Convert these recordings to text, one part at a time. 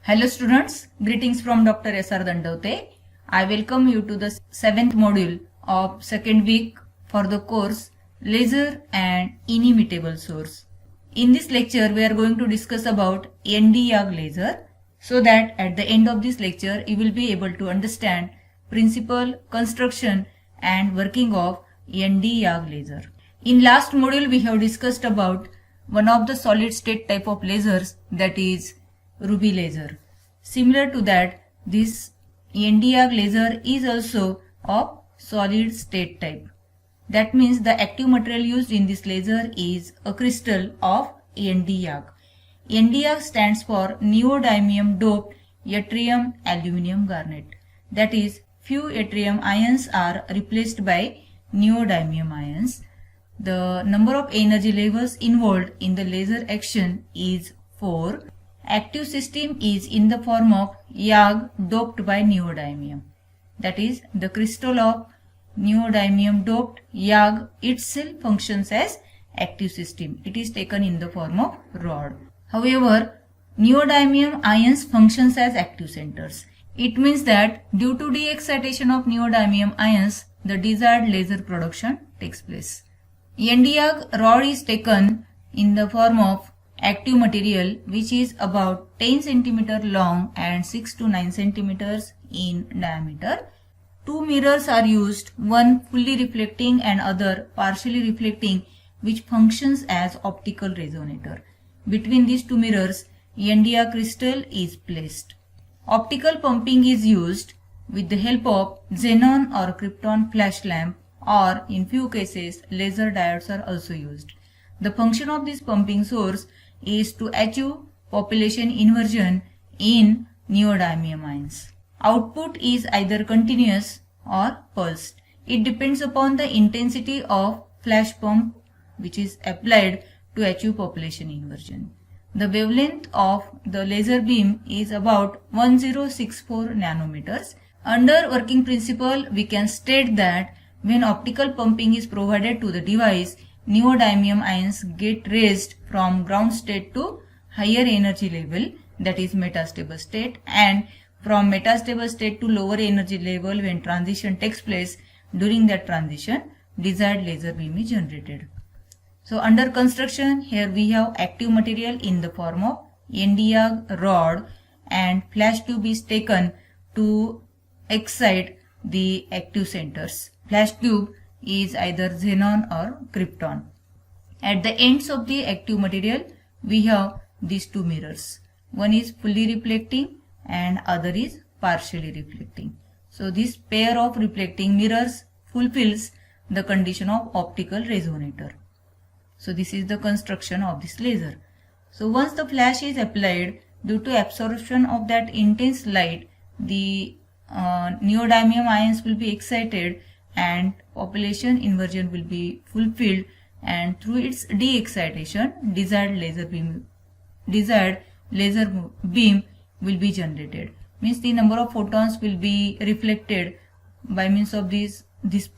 Hello students, greetings from Dr. S.R. Dandavte. I welcome you to the 7th module of second week for the course Laser and Inimitable Source. In this lecture, we are going to discuss about ND-YAG laser so that at the end of this lecture, you will be able to understand principle, construction and working of ND-YAG laser. In last module, we have discussed about one of the solid state type of lasers, that is ruby laser. Similar to that, this ND-YAG laser is also of solid state type. That means the active material used in this laser is a crystal of ND-YAG. ND-YAG stands for neodymium doped yttrium aluminum garnet. That is, few yttrium ions are replaced by neodymium ions. The number of energy levels involved in the laser action is 4. Active system is in the form of YAG doped by neodymium. That is, the crystal of neodymium doped YAG itself functions as active system. It is taken in the form of rod. However, neodymium ions functions as active centers. It means that due to de-excitation of neodymium ions, the desired laser production takes place. ND-YAG rod is taken in the form of active material which is about 10 cm long and 6 to 9 cm in diameter. Two mirrors are used, one fully reflecting and other partially reflecting, which functions as optical resonator. Between these two mirrors, ND-YAG crystal is placed. Optical pumping is used with the help of xenon or krypton flash lamp, or in few cases laser diodes are also used. The function of this pumping source is to achieve population inversion in neodymium ions. Output is either continuous or pulsed. It depends upon the intensity of flash pump which is applied to achieve population inversion. The wavelength of the laser beam is about 1064 nanometers. Under working principle, we can state that when optical pumping is provided to the device, neodymium ions get raised from ground state to higher energy level, that is metastable state, and from metastable state to lower energy level when transition takes place. During that transition, desired laser beam is generated. So under construction, here we have active material in the form of ND-YAG rod, and flash tube is taken to excite the active centers. Flash tube is either xenon or krypton. At the ends of the active material, we have these two mirrors. One is fully reflecting and other is partially reflecting. So this pair of reflecting mirrors fulfills the condition of optical resonator. So this is the construction of this laser. So once the flash is applied, due to absorption of that intense light, the neodymium ions will be excited and population inversion will be fulfilled, and through its de-excitation, desired laser beam will be generated. Means the number of photons will be reflected by means of this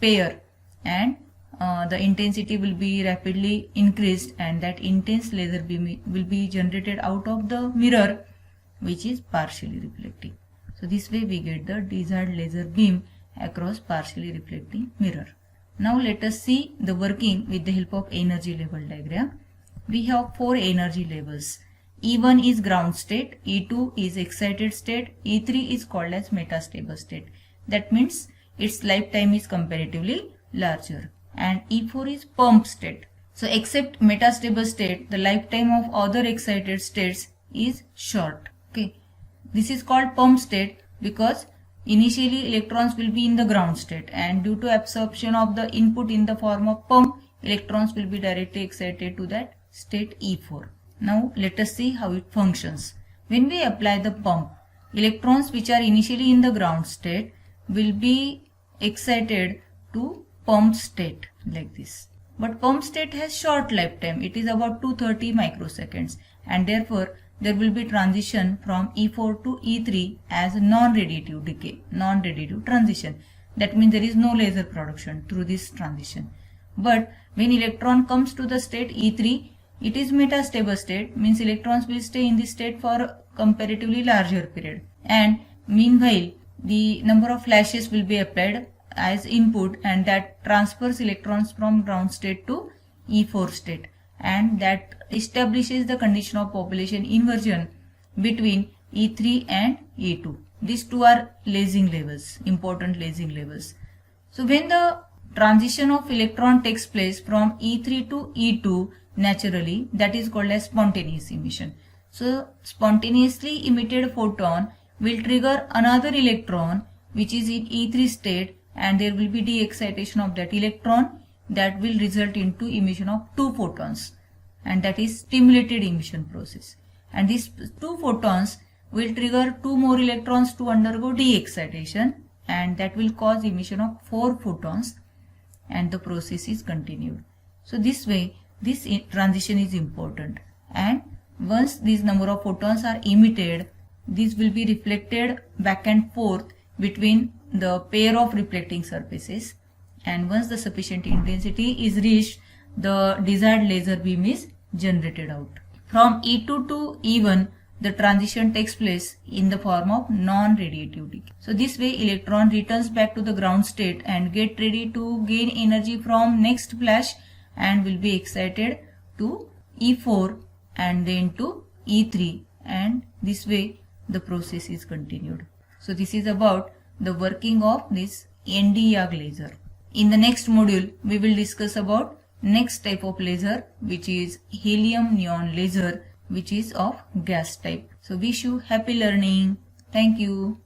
pair, and the intensity will be rapidly increased, and that intense laser beam will be generated out of the mirror which is partially reflecting. So this way we get the desired laser beam across partially reflecting mirror. Now let us see the working with the help of energy level diagram. We have 4 energy levels. E1 is ground state, E2 is excited state, E3 is called as metastable state. That means its lifetime is comparatively larger, and E4 is pump state. So except metastable state, the lifetime of other excited states is short. Okay, this is called pump state because initially electrons will be in the ground state, and due to absorption of the input in the form of pump, electrons will be directly excited to that state E4. Now let us see how it functions. When we apply the pump, electrons which are initially in the ground state will be excited to pump state like this. But pump state has short lifetime. It is about 230 microseconds, and therefore there will be transition from E4 to E3 as a non-radiative decay, non-radiative transition. That means there is no laser production through this transition. But when electron comes to the state E3, It is metastable state, means electrons will stay in this state for a comparatively larger period, and meanwhile the number of flashes will be applied as input, and that transfers electrons from ground state to E4 state, and that establishes the condition of population inversion between E3 and E2. These two are lasing levels, important lasing levels. So when the transition of electron takes place from E3 to E2 naturally, that is called as spontaneous emission. So spontaneously emitted photon will trigger another electron which is in E3 state, and there will be de-excitation of that electron that will result into emission of two photons, and that is stimulated emission process. And these two photons will trigger two more electrons to undergo de-excitation, and that will cause emission of four photons, and the process is continued. So this way this transition is important, and once these number of photons are emitted, these will be reflected back and forth between the pair of reflecting surfaces, and once the sufficient intensity is reached, the desired laser beam is generated out. From E2 to E1, the transition takes place in the form of non-radiative decay. So this way electron returns back to the ground state and get ready to gain energy from next flash, and will be excited to E4 and then to E3, and this way the process is continued. So this is about the working of this ND-YAG laser. In the next module we will discuss about next type of laser, which is helium neon laser, which is of gas type. So wish you happy learning. Thank you.